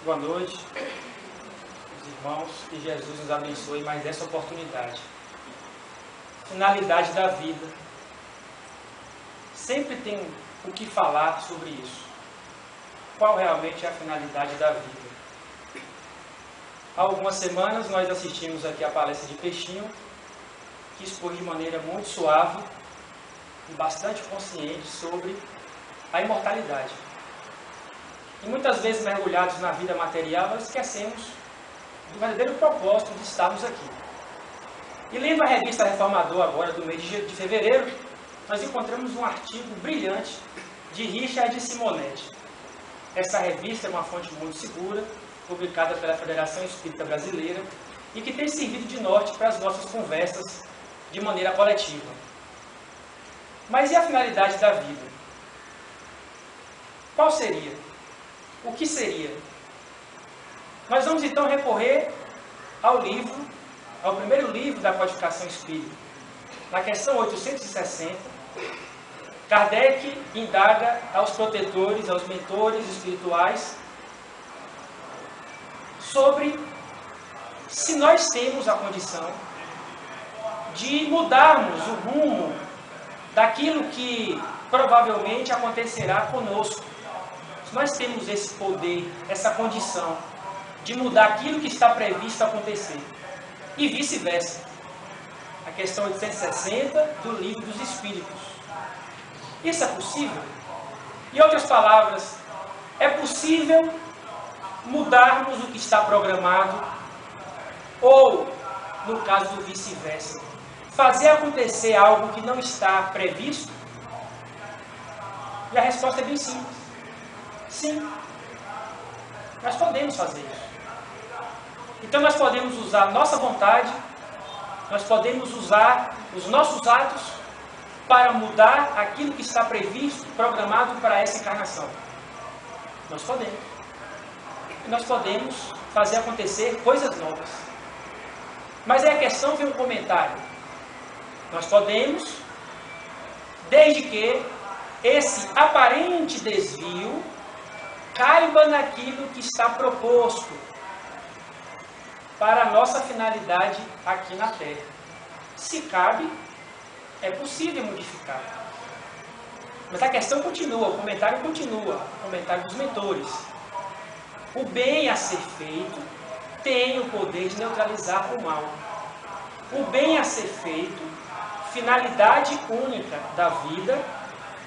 Boa noite, os irmãos, que Jesus nos abençoe mais essa oportunidade. Finalidade da vida. Sempre tem o que falar sobre isso. Qual realmente é a finalidade da vida? Há algumas semanas nós assistimos aqui a palestra de Peixinho, que expôs de maneira muito suave e bastante consciente sobre a imortalidade. E muitas vezes mergulhados na vida material, nós esquecemos do verdadeiro propósito de estarmos aqui. E lendo a revista Reformador agora, do mês de fevereiro, nós encontramos um artigo brilhante de Richard Simonetti. Essa revista é uma fonte muito segura, publicada pela Federação Espírita Brasileira, e que tem servido de norte para as nossas conversas de maneira coletiva. Mas e a finalidade da vida? Qual seria? O que seria? Nós vamos então recorrer ao primeiro livro da Codificação Espírita. Na questão 860, Kardec indaga aos protetores, aos mentores espirituais, sobre se nós temos a condição de mudarmos o rumo daquilo que provavelmente acontecerá conosco. Se nós temos esse poder, essa condição de mudar aquilo que está previsto acontecer, e vice-versa. A questão 860 do Livro dos Espíritos. Isso é possível? Em outras palavras, é possível mudarmos o que está programado, ou, no caso do vice-versa, fazer acontecer algo que não está previsto? E a resposta é bem simples. Sim, nós podemos fazer isso. Então nós podemos usar a nossa vontade, nós podemos usar os nossos atos para mudar aquilo que está previsto, programado para essa encarnação. Nós podemos. E nós podemos fazer acontecer coisas novas. Mas aí a questão vem um comentário. Nós podemos, desde que esse aparente desvio caiba naquilo que está proposto para a nossa finalidade aqui na Terra. Se cabe, é possível modificar. Mas a questão continua, o comentário continua, o comentário dos mentores. O bem a ser feito tem o poder de neutralizar o mal. O bem a ser feito, finalidade única da vida,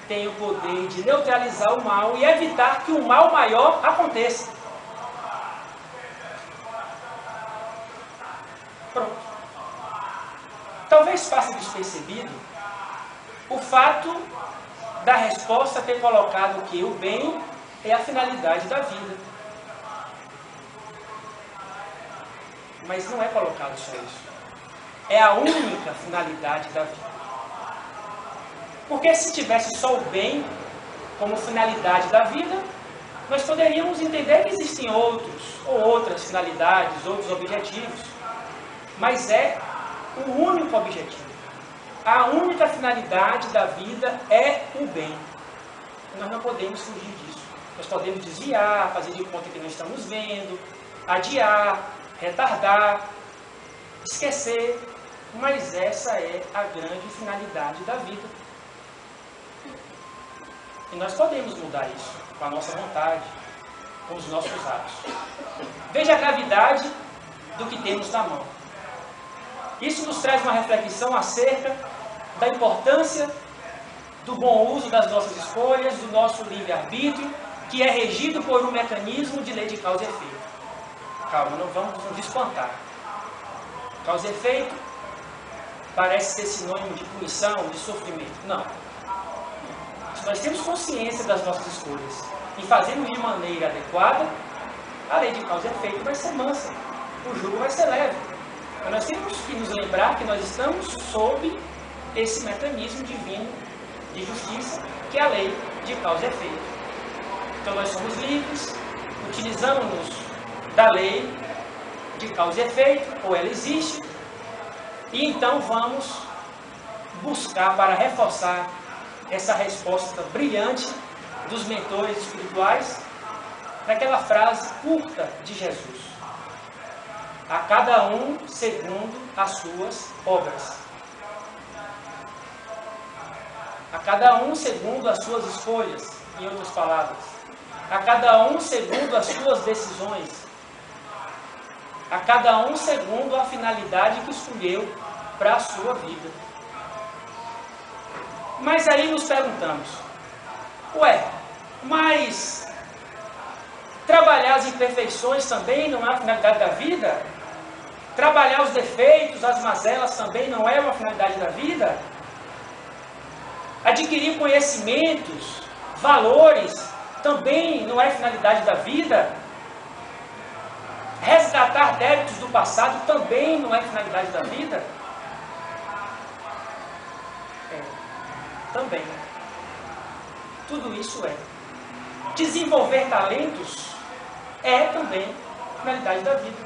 tem o poder de neutralizar o mal e evitar que o mal maior aconteça. Pronto. Talvez passe despercebido o fato da resposta ter colocado que o bem é a finalidade da vida. Mas não é colocado só isso. É a única finalidade da vida. Porque se tivesse só o bem como finalidade da vida, nós poderíamos entender que existem outros ou outras finalidades, outros objetivos. Mas é o único objetivo. A única finalidade da vida é o bem. E nós não podemos fugir disso. Nós podemos desviar, fazer de conta que não estamos vendo, adiar, retardar, esquecer. Mas essa é a grande finalidade da vida. E nós podemos mudar isso com a nossa vontade, com os nossos atos. Veja a gravidade do que temos na mão. Isso nos traz uma reflexão acerca da importância do bom uso das nossas escolhas, do nosso livre-arbítrio, que é regido por um mecanismo de lei de causa e efeito. Calma, não vamos nos espantar. Causa e efeito parece ser sinônimo de punição, de sofrimento. Não. Se nós temos consciência das nossas escolhas e fazemos de maneira adequada, a lei de causa e efeito vai ser mansa, o jugo vai ser leve. Mas nós temos que nos lembrar que nós estamos sob esse mecanismo divino de justiça, que é a lei de causa e efeito. Então nós somos livres, utilizamos-nos da lei de causa e efeito, ou ela existe, e então vamos buscar para reforçar essa resposta brilhante dos mentores espirituais, naquela frase curta de Jesus: a cada um segundo as suas obras. A cada um segundo as suas escolhas, em outras palavras. A cada um segundo as suas decisões. A cada um segundo a finalidade que escolheu para a sua vida. Mas aí nos perguntamos: ué, mas trabalhar as imperfeições também não é a finalidade da vida? Trabalhar os defeitos, as mazelas também não é uma finalidade da vida? Adquirir conhecimentos, valores, também não é finalidade da vida? Resgatar débitos do passado também não é finalidade da vida? Também. Tudo isso é. Desenvolver talentos é também finalidade da vida.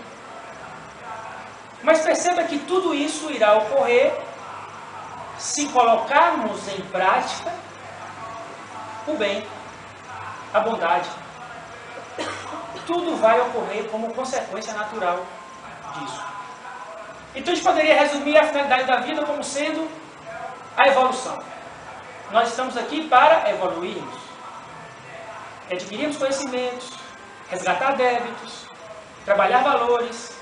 Mas perceba que tudo isso irá ocorrer se colocarmos em prática o bem, a bondade. Tudo vai ocorrer como consequência natural disso. Então a gente poderia resumir a finalidade da vida como sendo a evolução. Nós estamos aqui para evoluirmos, adquirirmos conhecimentos, resgatar débitos, trabalhar valores,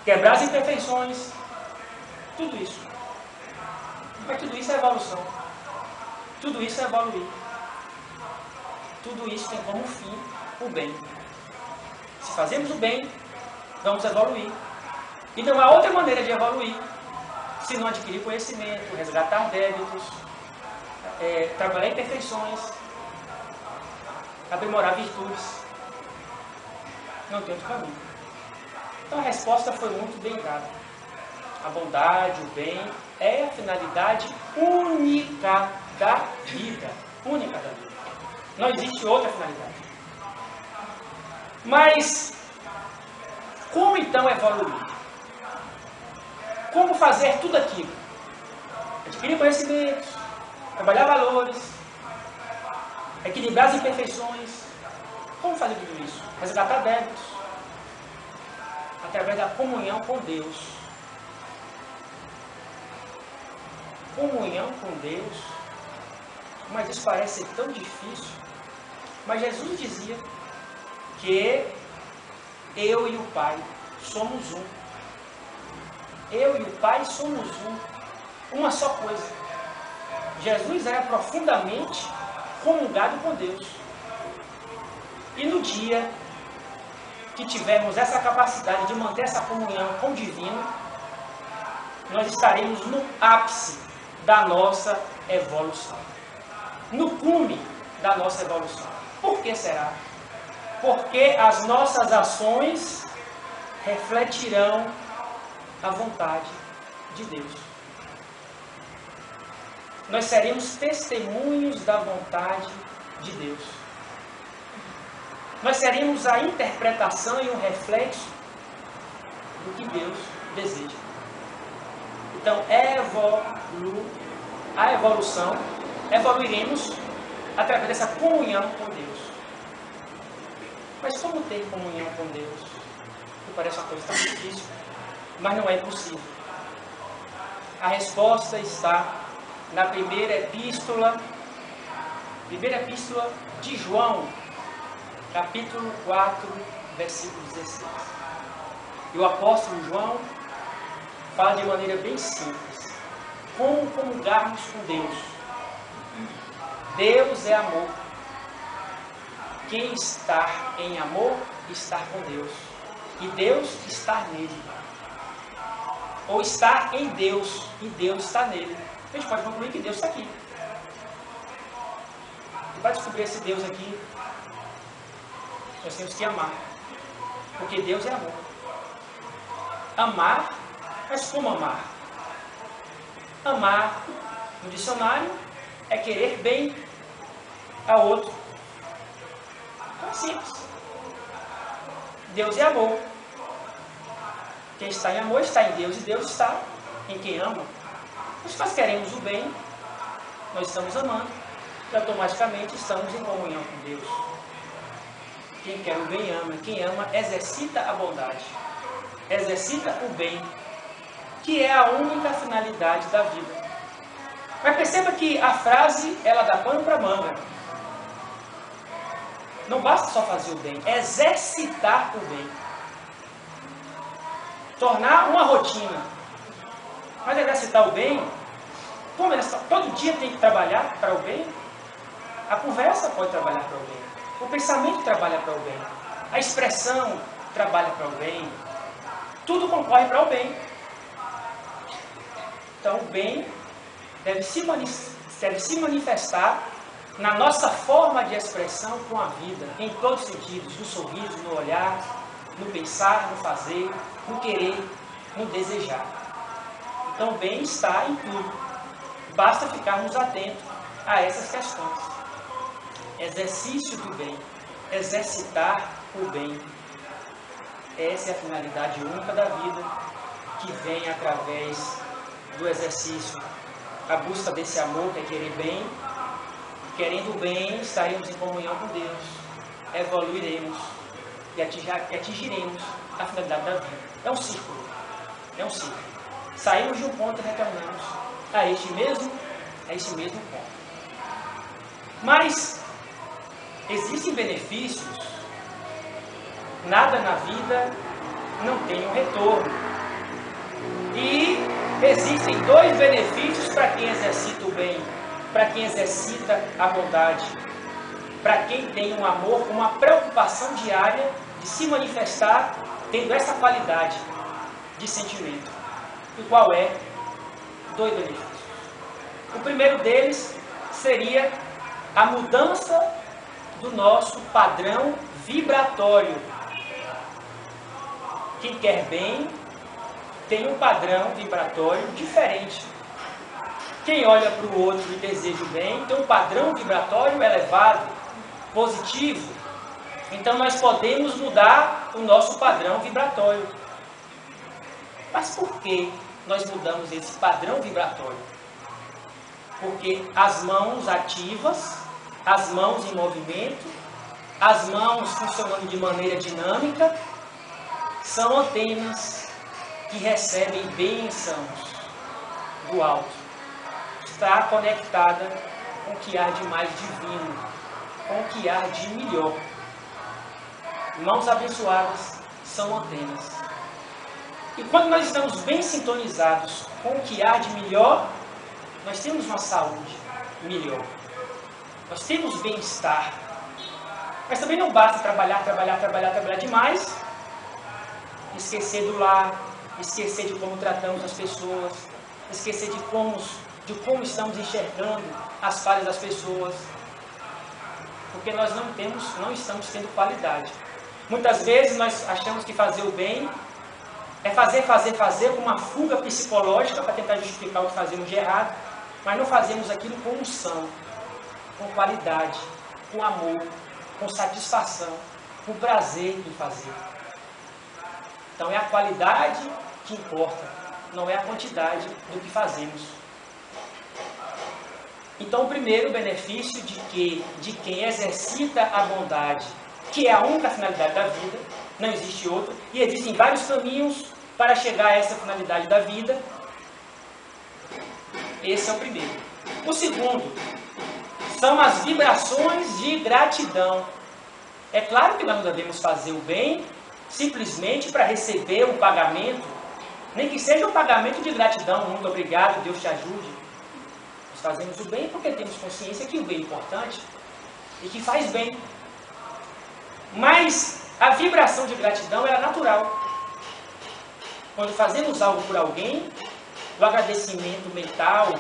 quebrar as imperfeições, tudo isso. Mas tudo isso é evolução. Tudo isso é evoluir. Tudo isso tem como fim o bem. Se fazemos o bem, vamos evoluir. E não há outra maneira de evoluir se não adquirir conhecimento, resgatar débitos, trabalhar imperfeições, aprimorar virtudes. Não tem outro caminho. Então a resposta foi muito bem dada. A bondade, o bem, é a finalidade única da vida. Única da vida. Não existe outra finalidade. Mas, como então evoluir? Como fazer tudo aquilo? Adquirir conhecimentos, trabalhar valores, equilibrar as imperfeições. Como fazer tudo isso? Resgatar débitos. Através da comunhão com Deus. Comunhão com Deus. Mas isso parece ser tão difícil. Mas Jesus dizia que eu e o Pai somos um. Eu e o Pai somos um. Uma só coisa. Jesus era profundamente comungado com Deus. E no dia que tivermos essa capacidade de manter essa comunhão com o divino, nós estaremos no ápice da nossa evolução. No cume da nossa evolução. Por que será? Porque as nossas ações refletirão a vontade de Deus. Nós seremos testemunhos da vontade de Deus. Nós seremos a interpretação e um reflexo do que Deus deseja. Então, a evolução, evoluiremos através dessa comunhão com Deus. Mas como ter comunhão com Deus? Que parece uma coisa tão difícil, mas não é impossível. A resposta está na primeira epístola de João, capítulo 4, versículo 16. E o apóstolo João fala de maneira bem simples. Como comungarmos com Deus? Deus é amor. Quem está em amor, está com Deus. E Deus está nele. Ou estar em Deus, e Deus está nele. A gente pode concluir que Deus está aqui. E para descobrir esse Deus aqui, nós temos que amar. Porque Deus é amor. Amar, mas como amar? Amar, no dicionário, é querer bem ao outro. Então é simples. Deus é amor. Quem está em amor está em Deus e Deus está em quem ama. Então, se nós queremos o bem, nós estamos amando e automaticamente estamos em comunhão com Deus. Quem quer o bem ama. Quem ama exercita a bondade. Exercita o bem, que é a única finalidade da vida. Mas perceba que a frase, ela dá pano para manga. Não basta só fazer o bem, exercitar o bem. Tornar uma rotina. Mas exercitar o bem, como todo dia tem que trabalhar para o bem? A conversa pode trabalhar para o bem. O pensamento trabalha para o bem. A expressão trabalha para o bem. Tudo concorre para o bem. Então o bem deve se manifestar na nossa forma de expressão com a vida, em todos os sentidos, no sorriso, no olhar, no pensar, no fazer, no querer, no desejar. Então o bem está em tudo. Basta ficarmos atentos a essas questões. Exercício do bem, exercitar o bem. Essa é a finalidade única da vida, que vem através do exercício, a busca desse amor que é querer bem. Querendo o bem, estaremos em comunhão com Deus, evoluiremos e atingiremos a finalidade da vida. É um círculo, é um ciclo. Saímos de um ponto e retornamos a este mesmo ponto. Mas existem benefícios. Nada na vida não tem um retorno. E existem dois benefícios para quem exercita o bem, para quem exercita a bondade, para quem tem um amor, uma preocupação diária de se manifestar tendo essa qualidade de sentimento. E qual é? Dois benefícios. O primeiro deles seria a mudança do nosso padrão vibratório. Quem quer bem tem um padrão vibratório diferente. Quem olha para o outro e deseja o bem tem um padrão vibratório elevado, positivo. Então nós podemos mudar o nosso padrão vibratório. Mas por que nós mudamos esse padrão vibratório? Porque as mãos ativas, as mãos em movimento, as mãos funcionando de maneira dinâmica, são antenas que recebem bênçãos do alto. Está conectada com o que há de mais divino, com o que há de melhor. Mãos abençoadas são antenas. E quando nós estamos bem sintonizados com o que há de melhor, nós temos uma saúde melhor. Nós temos bem-estar. Mas também não basta trabalhar demais, esquecer do lar, esquecer de como tratamos as pessoas, esquecer de como estamos enxergando as falhas das pessoas, porque nós não estamos tendo qualidade. Muitas vezes nós achamos que fazer o bem é fazer com uma fuga psicológica para tentar justificar o que fazemos de errado, mas não fazemos aquilo com unção, com qualidade, com amor, com satisfação, com prazer em fazer. Então é a qualidade que importa, não é a quantidade do que fazemos. Então o primeiro benefício de quem exercita a bondade, que é a única finalidade da vida, não existe outra, e existem vários caminhos para chegar a essa finalidade da vida. Esse é o primeiro. O segundo são as vibrações de gratidão. É claro que nós não devemos fazer o bem simplesmente para receber um pagamento, nem que seja um pagamento de gratidão. Muito obrigado, Deus te ajude. Nós fazemos o bem porque temos consciência que o bem é importante e que faz bem. Mas a vibração de gratidão é natural. Quando fazemos algo por alguém, o agradecimento mental,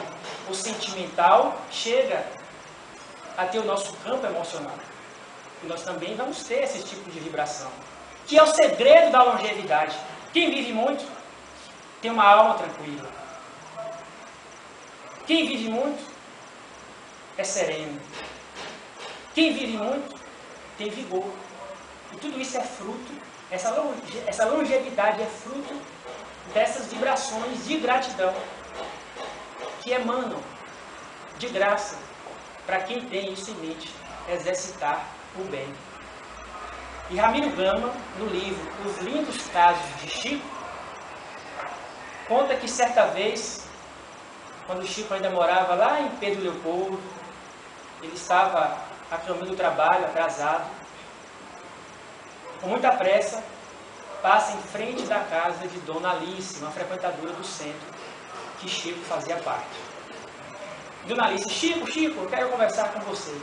o sentimental, chega a ter o nosso campo emocional. E nós também vamos ter esse tipo de vibração, que é o segredo da longevidade. Quem vive muito tem uma alma tranquila. Quem vive muito é sereno. Quem vive muito tem vigor. E tudo isso é fruto, essa longevidade é fruto dessas vibrações de gratidão que emanam de graça para quem tem isso em mente, exercitar o bem. E Ramiro Gama, no livro Os Lindos Casos de Chico, conta que certa vez, quando o Chico ainda morava lá em Pedro Leopoldo, ele estava a caminho do trabalho, atrasado, com muita pressa, passa em frente da casa de Dona Alice, uma frequentadora do centro, que Chico fazia parte. Dona Alice: Chico, eu quero conversar com você.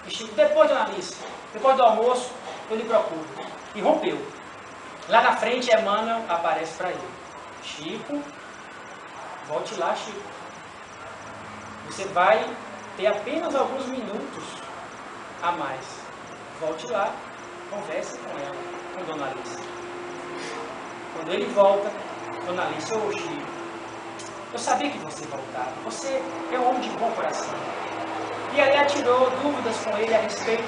E Chico: depois, Dona Alice, depois do almoço, eu lhe procuro. E rompeu. Lá na frente, Emmanuel aparece para ele: Chico, volte lá, Chico. Você vai ter apenas alguns minutos a mais. Volte lá, converse com ela, com Dona Alice. Quando ele volta, Dona Alice: ô Chico, eu sabia que você voltava. Você é um homem de bom coração. E aí atirou dúvidas com ele a respeito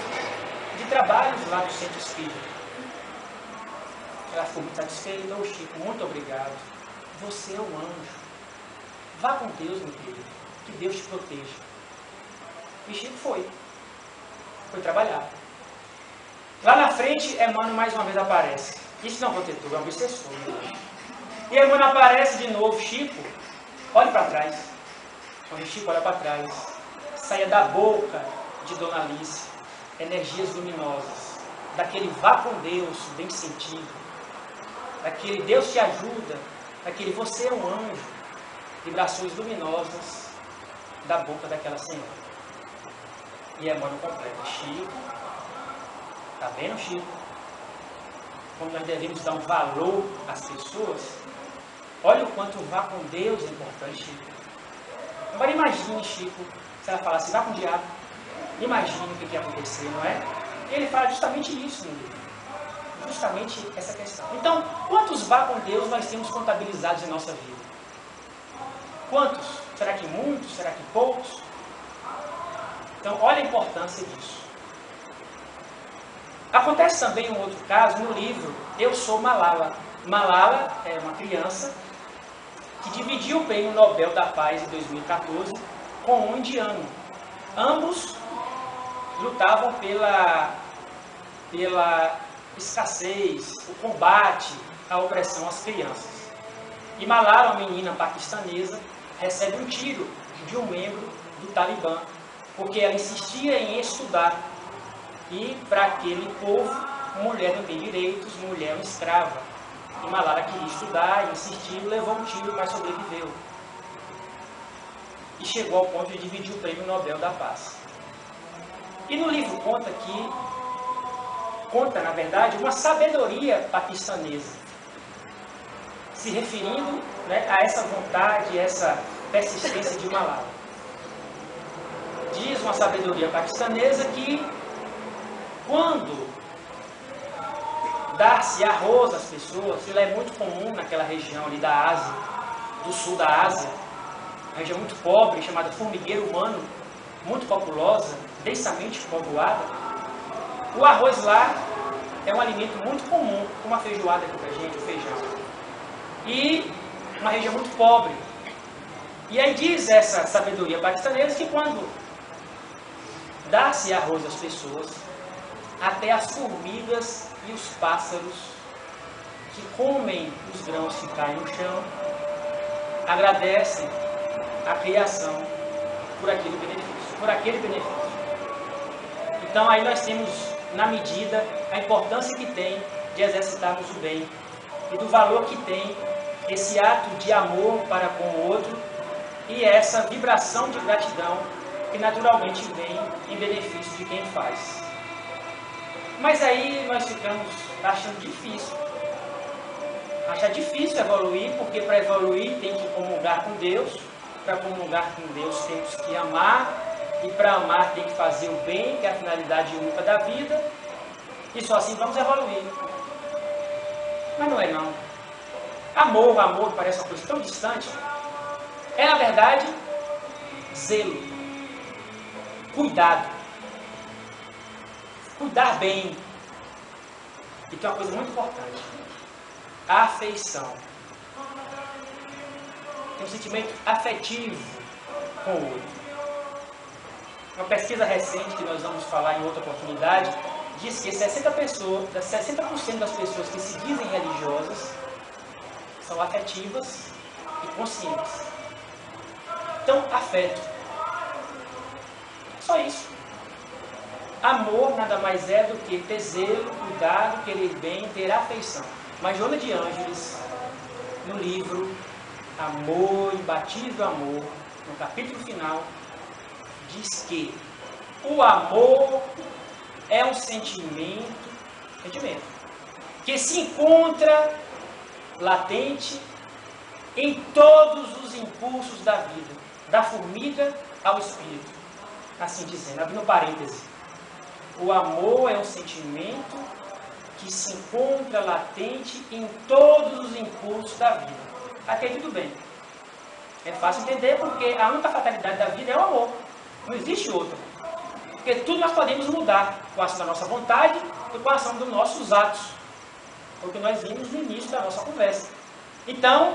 de trabalhos lá do Centro Espírita. Ela ficou muito satisfeita. Ô Chico, muito obrigado. Você é um anjo. Vá com Deus, meu querido. Que Deus te proteja. E Chico foi trabalhar. Lá na frente, Emmanuel mais uma vez aparece. Isso não é um protetor, é um obsessor. E Emmanuel aparece de novo: Chico, olhe para trás. Quando Chico olha para trás, saia da boca de Dona Alice energias luminosas, daquele vá com Deus bem sentido, daquele Deus te ajuda, daquele você é um anjo, vibrações luminosas da boca daquela senhora. E Emmanuel completa: Chico, tá vendo, Chico? Como nós devemos dar um valor às pessoas, olha o quanto vá com Deus é importante, Chico. Agora imagine, Chico, se ela falasse vá com o diabo, imagine o que ia acontecer, não é? E ele fala justamente isso no livro. Justamente essa questão. Então, quantos vá com Deus nós temos contabilizados em nossa vida? Quantos? Será que muitos? Será que poucos? Então, olha a importância disso. Acontece também um outro caso no livro Eu Sou Malala. Malala é uma criança que dividiu o Prêmio Nobel da Paz em 2014 com um indiano. Ambos lutavam pela escassez, o combate à opressão às crianças. E Malala, uma menina paquistanesa, recebe um tiro de um membro do Talibã, porque ela insistia em estudar. E para aquele povo, mulher não tem direitos, mulher é uma escrava. E Malala queria estudar, insistiu, levou um tiro, mas sobreviveu. E chegou ao ponto de dividir o Prêmio Nobel da Paz. E no livro conta, na verdade, uma sabedoria paquistanesa, se referindo, né, a essa vontade, essa persistência de Malala. Diz uma sabedoria paquistanesa que quando dá-se arroz às pessoas, isso é muito comum naquela região ali da Ásia, do sul da Ásia, uma região muito pobre, chamada Formigueiro Humano, muito populosa, densamente povoada. O arroz lá é um alimento muito comum, como a feijoada aqui pra gente, o feijão. E uma região muito pobre. E aí diz essa sabedoria paquistanesa que quando dá-se arroz às pessoas, até as formigas e os pássaros que comem os grãos que caem no chão agradecem a criação por aquele benefício. Então aí nós temos, na medida, a importância que tem de exercitarmos o bem e do valor que tem esse ato de amor para com o outro e essa vibração de gratidão que naturalmente vem em benefício de quem faz. Mas aí nós ficamos achando difícil. Achar difícil evoluir, porque para evoluir tem que comungar com Deus. Para comungar com Deus temos que amar. E para amar tem que fazer o bem, que é a finalidade única da vida. E só assim vamos evoluir. Mas não é não. Amor parece uma coisa tão distante. É na verdade zelo. Cuidado. Cuidar bem. E tem uma coisa muito importante. A afeição. Tem um sentimento afetivo com o outro. Uma pesquisa recente, que nós vamos falar em outra oportunidade, diz que 60% das pessoas que se dizem religiosas são afetivas e conscientes. Então, afeto. Só isso. Amor nada mais é do que ter zelo, cuidado, querer bem, ter afeição. Mas Joana de Ângeles, no livro Amor, Imbatível Amor, no capítulo final, diz que o amor é um sentimento que se encontra latente em todos os impulsos da vida, da formiga ao espírito. Assim dizendo, abrindo parêntese. O amor é um sentimento que se encontra latente em todos os impulsos da vida. Até tudo bem. É fácil entender porque a única fatalidade da vida é o amor. Não existe outra. Porque tudo nós podemos mudar com a ação da nossa vontade e com a ação dos nossos atos. Foi o que nós vimos no início da nossa conversa. Então,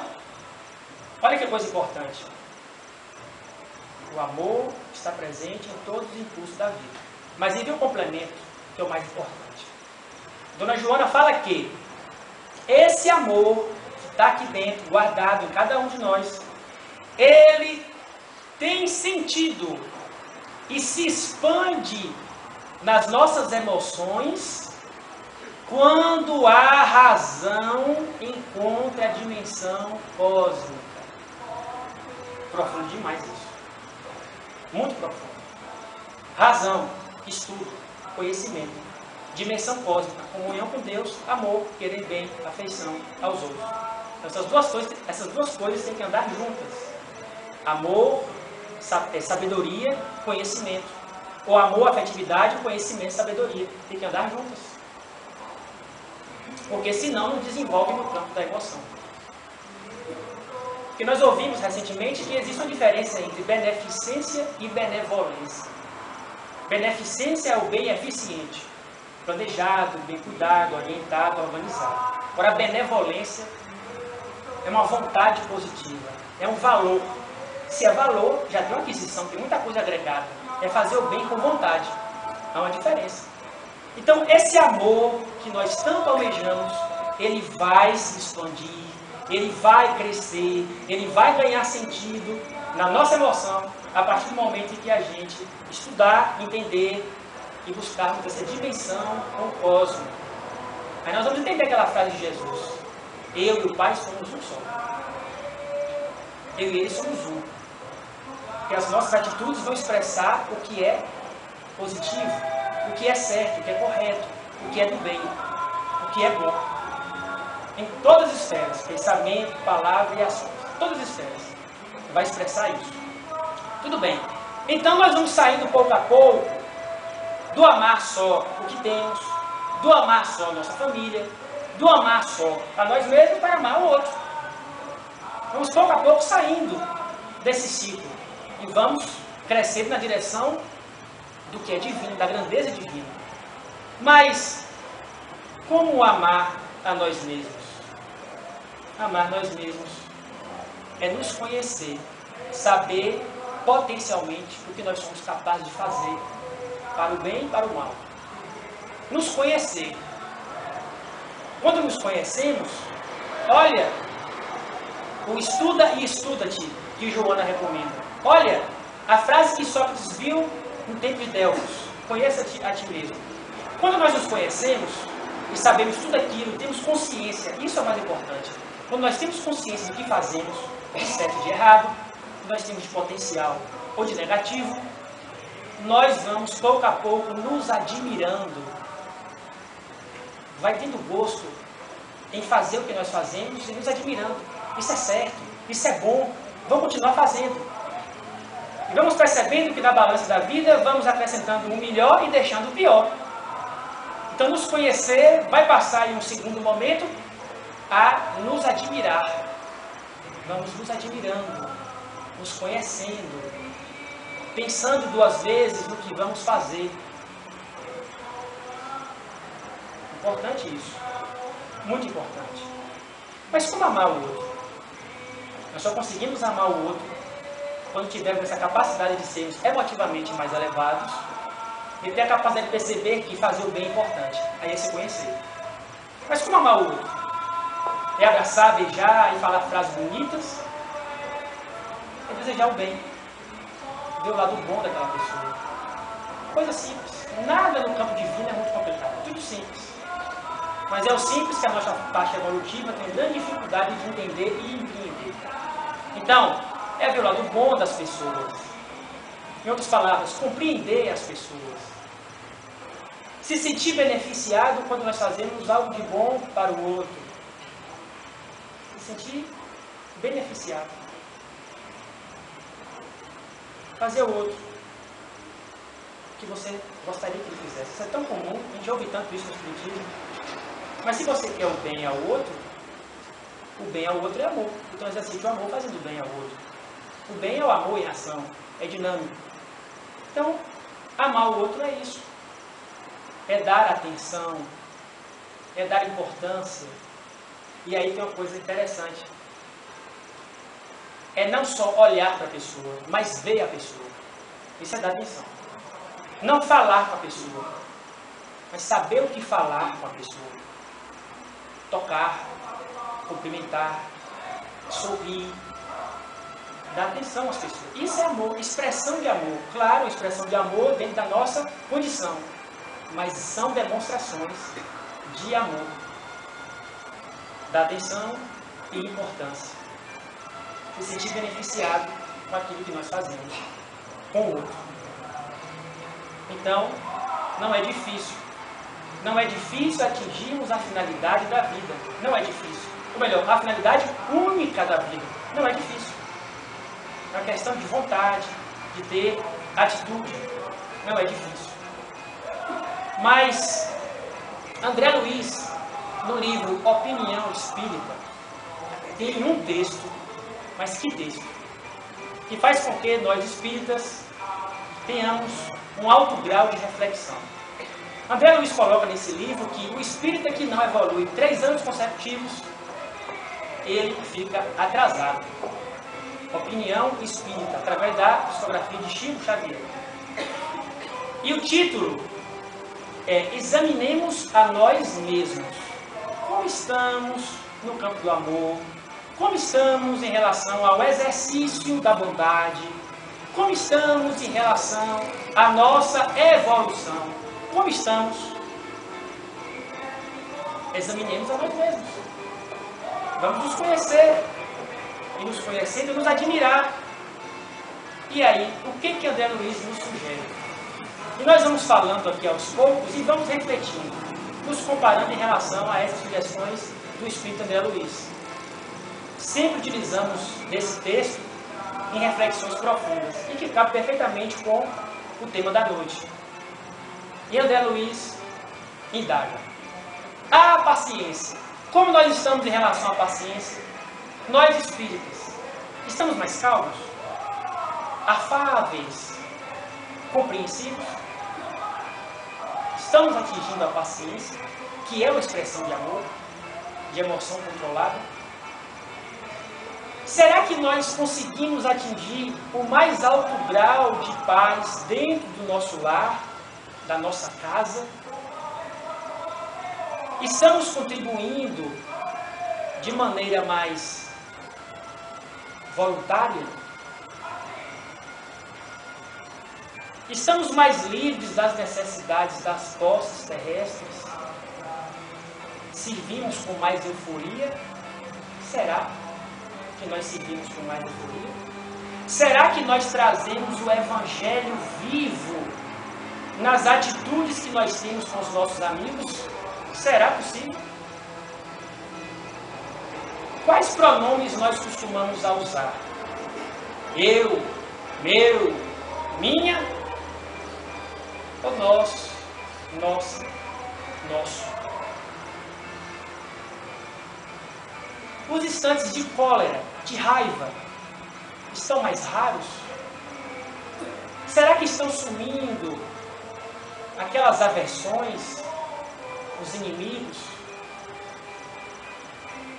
olha que coisa importante. O amor está presente em todos os impulsos da vida. Mas ele tem um complemento, que é o mais importante. Dona Joana fala que esse amor que está aqui dentro, guardado em cada um de nós, ele tem sentido e se expande nas nossas emoções quando a razão encontra a dimensão cósmica. Profundo demais isso. Muito profundo. Razão, estudo, conhecimento, dimensão cósmica, comunhão com Deus, amor, querer bem, afeição aos outros. Então, essas duas coisas têm que andar juntas. Amor, sabedoria, conhecimento. Ou amor, afetividade, conhecimento, sabedoria. Tem que andar juntas. Porque senão não desenvolve no campo da emoção. Porque nós ouvimos recentemente que existe uma diferença entre beneficência e benevolência. Beneficência é o bem eficiente, planejado, bem cuidado, orientado, organizado. Agora, a benevolência é uma vontade positiva, é um valor. Se é valor, já tem uma aquisição, tem muita coisa agregada. É fazer o bem com vontade. Há uma diferença. Então, esse amor que nós tanto almejamos, ele vai se expandir, ele vai crescer, ele vai ganhar sentido na nossa emoção, a partir do momento em que a gente estudar, entender e buscarmos essa dimensão com o cosmos. Aí nós vamos entender aquela frase de Jesus: eu e o Pai somos um só. Eu e ele somos um. Porque as nossas atitudes vão expressar o que é positivo, o que é certo, o que é correto, o que é do bem, o que é bom. Em todas as esferas, pensamento, palavra e ações. Todas as esferas. Vai expressar isso. Tudo bem. Então nós vamos saindo pouco a pouco do amar só o que temos, do amar só a nossa família, do amar só a nós mesmos para amar o outro. Vamos pouco a pouco saindo desse ciclo e vamos crescendo na direção do que é divino, da grandeza divina. Mas como amar a nós mesmos? Amar nós mesmos é nos conhecer, saber potencialmente o que nós somos capazes de fazer para o bem e para o mal. Nos conhecer. Quando nos conhecemos, olha, o estuda e estuda-te, que Joana recomenda. Olha, a frase que Sócrates viu no tempo de Delfos: conheça-te a ti mesmo. Quando nós nos conhecemos e sabemos tudo aquilo, temos consciência, isso é o mais importante. Quando nós temos consciência do que fazemos, de certo e de errado, que nós temos de potencial ou de negativo, nós vamos pouco a pouco nos admirando. Vai tendo gosto em fazer o que nós fazemos e nos admirando. Isso é certo, isso é bom, vamos continuar fazendo. E vamos percebendo que na balança da vida vamos acrescentando o melhor e deixando o pior. Então nos conhecer vai passar em um segundo momento a nos admirar. Vamos nos admirando, nos conhecendo, pensando duas vezes no que vamos fazer. Importante isso. Muito importante. Mas como amar o outro? Nós só conseguimos amar o outro quando tivermos essa capacidade de sermos emotivamente mais elevados Ele tem a capacidade de perceber que fazer o bem é importante. Aí é se conhecer. Mas como amar o outro? É abraçar, beijar e falar frases bonitas? É desejar o bem. Ver o lado bom daquela pessoa. Coisa simples. Nada no campo divino é muito complicado. Tudo simples. Mas é o simples que a nossa parte evolutiva tem grande dificuldade de entender e empreender. Então, é ver o lado bom das pessoas. Em outras palavras, compreender as pessoas. Se sentir beneficiado quando nós fazemos algo de bom para o outro. Se sentir beneficiado. Fazer o outro o que você gostaria que ele fizesse. Isso é tão comum, a gente ouve tanto isso no Espiritismo. Mas se você quer o bem ao outro é amor. Então exercite o amor fazendo bem ao outro. O bem é o amor em ação, é dinâmico. Então, amar o outro é isso. É dar atenção, é dar importância. E aí tem uma coisa interessante. É não só olhar para a pessoa, mas ver a pessoa. Isso é dar atenção. Não falar com a pessoa, mas saber o que falar com a pessoa. Tocar, cumprimentar, sorrir, dar atenção às pessoas. Isso é amor, expressão de amor. Claro, expressão de amor dentro da nossa condição, mas são demonstrações de amor. Dar atenção e importância. Se sentir beneficiado com aquilo que nós fazemos com o outro. Então, não é difícil. Não é difícil atingirmos a finalidade da vida. Não é difícil. Ou melhor, a finalidade única da vida. Não é difícil. É uma questão de vontade, de ter atitude. Não é difícil. Mas, André Luiz, no livro Opinião Espírita, tem um texto, mas que texto, que faz com que nós espíritas tenhamos um alto grau de reflexão. André Luiz coloca nesse livro que o espírita que não evolui 3 anos consecutivos, ele fica atrasado. Opinião Espírita, através da psicografia de Chico Xavier. E o título é Examinemos a nós mesmos. Como estamos no campo do amor? Como estamos em relação ao exercício da bondade? Como estamos em relação à nossa evolução? Como estamos? Examinemos a nós mesmos. Vamos nos conhecer. E nos conhecendo, nos admirar. E aí, o que André Luiz nos sugere? E nós vamos falando aqui aos poucos e vamos refletindo, nos comparando em relação a essas sugestões do Espírito André Luiz. Sempre utilizamos desse texto em reflexões profundas e que cabe perfeitamente com o tema da noite. E André Luiz indaga. A paciência. Como nós estamos em relação à paciência? Nós espíritas, estamos mais calmos? Afáveis? Compreensivos? Estamos atingindo a paciência, que é uma expressão de amor, de emoção controlada? Será que nós conseguimos atingir o mais alto grau de paz dentro do nosso lar, da nossa casa? Estamos contribuindo de maneira mais voluntária? Estamos mais livres das necessidades das posses terrestres? Servimos com mais euforia? Será que nós servimos com mais euforia? Será que nós trazemos o Evangelho vivo nas atitudes que nós temos com os nossos amigos? Será possível? Quais pronomes nós costumamos usar? Eu, meu, minha ou nós, nossa, nosso? Os instantes de cólera, de raiva, estão mais raros? Será que estão sumindo aquelas aversões, os inimigos?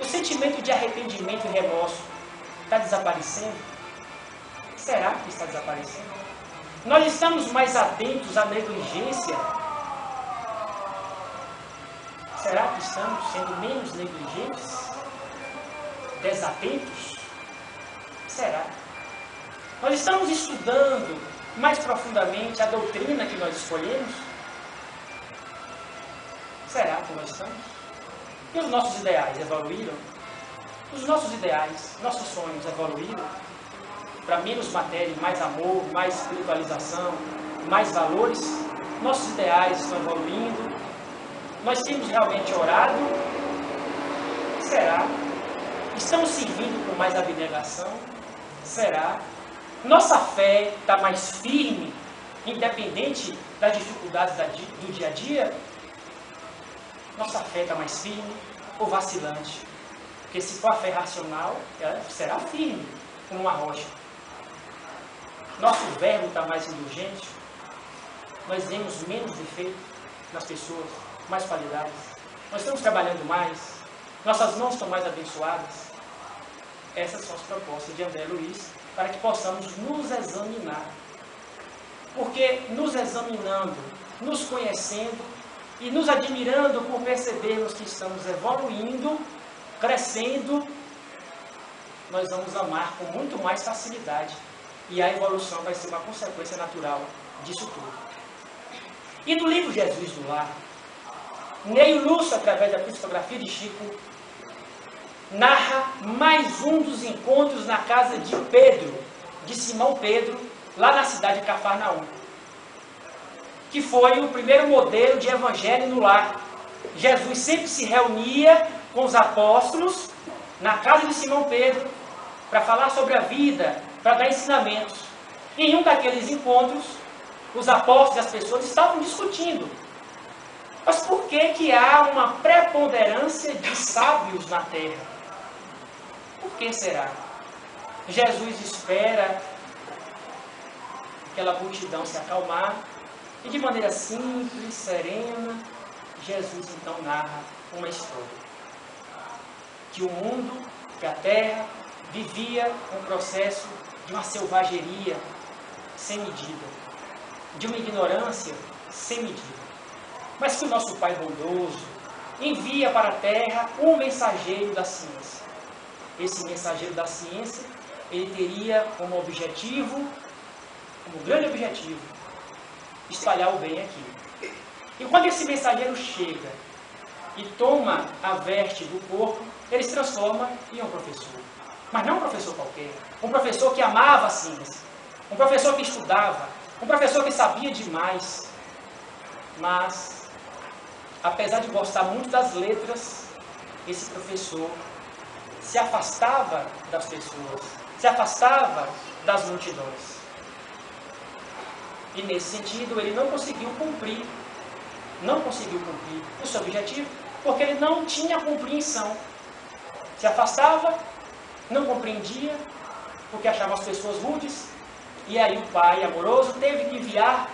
O sentimento de arrependimento e remorso está desaparecendo? Será que está desaparecendo? Nós estamos mais atentos à negligência? Será que estamos sendo menos negligentes? Desatentos? Será? Nós estamos estudando mais profundamente a doutrina que nós escolhemos? Será que nós estamos? E os nossos ideais evoluíram? Os nossos ideais, nossos sonhos evoluíram? Para menos matéria, mais amor, mais espiritualização, mais valores? Nossos ideais estão evoluindo? Nós temos realmente orado? Será? Estamos servindo com mais abnegação? Será? Nossa fé está mais firme, independente das dificuldades do dia a dia? Nossa fé está mais firme ou vacilante? Porque se for a fé racional, ela será firme, como uma rocha. Nosso verbo está mais indulgente? Nós vemos menos defeito nas pessoas, mais qualidades? Nós estamos trabalhando mais? Nossas mãos estão mais abençoadas? Essas são as propostas de André Luiz, para que possamos nos examinar. Porque nos examinando, nos conhecendo e nos admirando por percebermos que estamos evoluindo, crescendo, nós vamos amar com muito mais facilidade. E a evolução vai ser uma consequência natural disso tudo. E no livro Jesus do Lar, Neio Lúcio, através da psicografia de Chico, narra mais um dos encontros na casa de Pedro, de Simão Pedro, lá na cidade de Cafarnaum, que foi o primeiro modelo de evangelho no lar. Jesus sempre se reunia com os apóstolos na casa de Simão Pedro para falar sobre a vida, para dar ensinamentos. E em um daqueles encontros, os apóstolos e as pessoas estavam discutindo. Mas por que há uma preponderância de sábios na terra? Por que será? Jesus espera aquela multidão se acalmar e de maneira simples, serena, Jesus então narra uma história. Que o mundo, que a terra, vivia um processo de uma selvageria sem medida, de uma ignorância sem medida. Mas que o nosso Pai bondoso envia para a terra um mensageiro da ciência. Esse mensageiro da ciência, ele teria como objetivo, como grande objetivo, espalhar o bem aqui. E quando esse mensageiro chega e toma a veste do corpo, ele se transforma em um professor. Mas não um professor qualquer, um professor que amava a ciência, um professor que estudava, um professor que sabia demais. Mas, apesar de gostar muito das letras, esse professor se afastava das pessoas, se afastava das multidões. E nesse sentido ele não conseguiu cumprir o seu objetivo, porque ele não tinha compreensão. Se afastava, não compreendia, porque achava as pessoas rudes, e aí o pai amoroso teve que enviar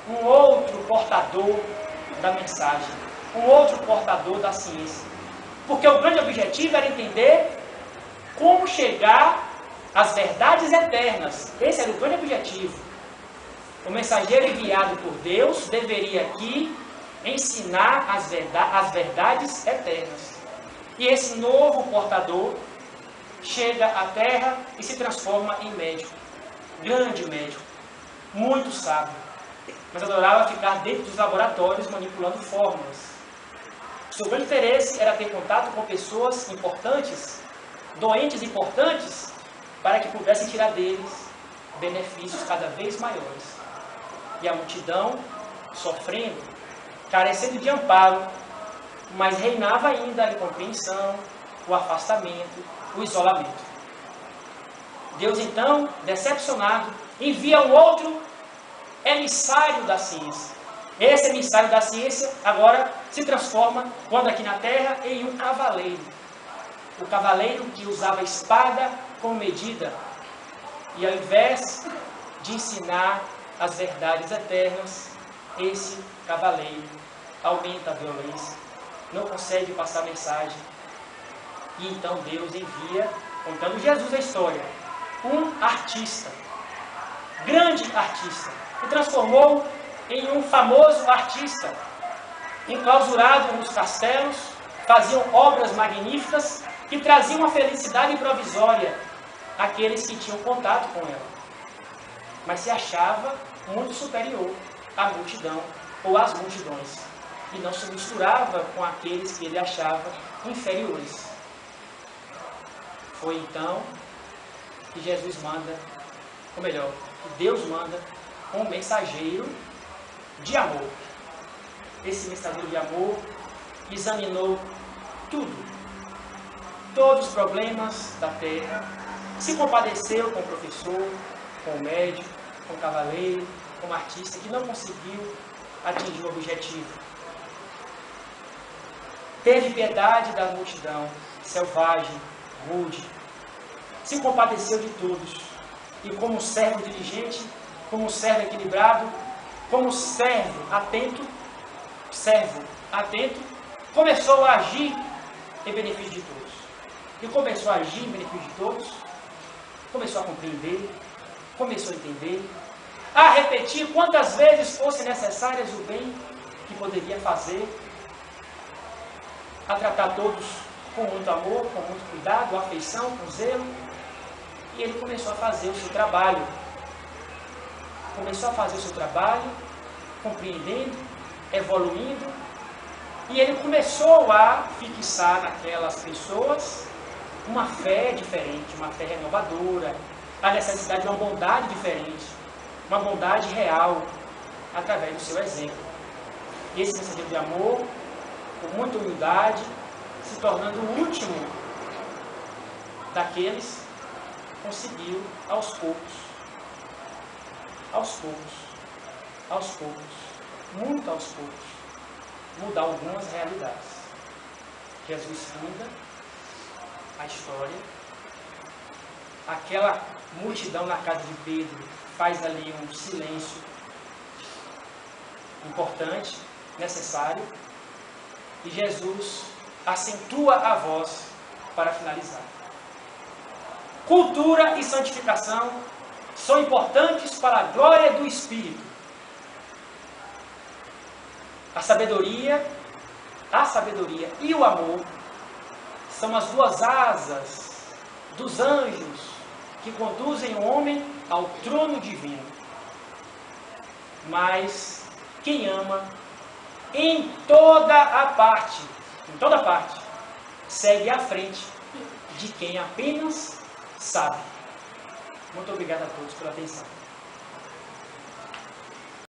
um outro portador da mensagem, um outro portador da ciência. Porque o grande objetivo era entender como chegar às verdades eternas. Esse era o grande objetivo. O mensageiro enviado por Deus deveria aqui ensinar as verdades eternas. E esse novo portador chega à Terra e se transforma em médico. Grande médico, muito sábio, mas adorava ficar dentro dos laboratórios manipulando fórmulas. Seu grande interesse era ter contato com pessoas importantes, doentes importantes, para que pudessem tirar deles benefícios cada vez maiores. E a multidão, sofrendo, carecendo de amparo, mas reinava ainda a incompreensão, o afastamento, o isolamento. Deus então, decepcionado, envia um outro emissário da ciência. Esse emissário da ciência agora se transforma, quando aqui na Terra, em um cavaleiro. O cavaleiro que usava a espada como medida. E ao invés de ensinar as verdades eternas, esse cavaleiro aumenta a violência, não consegue passar a mensagem. E então Deus envia, contando Jesus a história, um artista. grande artista, se transformou em um famoso artista, enclausurado nos castelos, faziam obras magníficas que traziam a felicidade provisória àqueles que tinham contato com ela. Mas se achava muito superior à multidão ou às multidões, e não se misturava com aqueles que ele achava inferiores. Foi então que Jesus manda, ou melhor, que Deus manda um mensageiro de amor. Esse mensageiro de amor examinou tudo, todos os problemas da terra, se compadeceu com o professor, com o médico, com o cavaleiro, com o artista que não conseguiu atingir o objetivo. Teve piedade da multidão, selvagem, rude, se compadeceu de todos, e como servo diligente, como servo equilibrado, como servo atento, começou a agir em benefício de todos. E começou a agir em benefício de todos, começou a compreender, começou a entender, a repetir quantas vezes fossem necessárias o bem que poderia fazer, a tratar todos com muito amor, com muito cuidado, afeição, com zelo. E ele começou a fazer o seu trabalho. Começou a fazer o seu trabalho, compreendendo, evoluindo. E ele começou a fixar naquelas pessoas uma fé diferente, uma fé renovadora, a necessidade de uma bondade diferente, uma bondade real, através do seu exemplo. E esse mensageiro de amor, com muita humildade, se tornando o último daqueles, conseguiu aos poucos, muito aos poucos, mudar algumas realidades. Jesus funda a história, aquela multidão na casa de Pedro faz ali um silêncio importante, necessário, e Jesus acentua a voz para finalizar. Cultura e santificação são importantes para a glória do Espírito. A sabedoria e o amor são as duas asas dos anjos que conduzem o homem ao trono divino. Mas quem ama em toda parte, segue à frente de quem apenas sabe. Muito obrigado a todos pela atenção.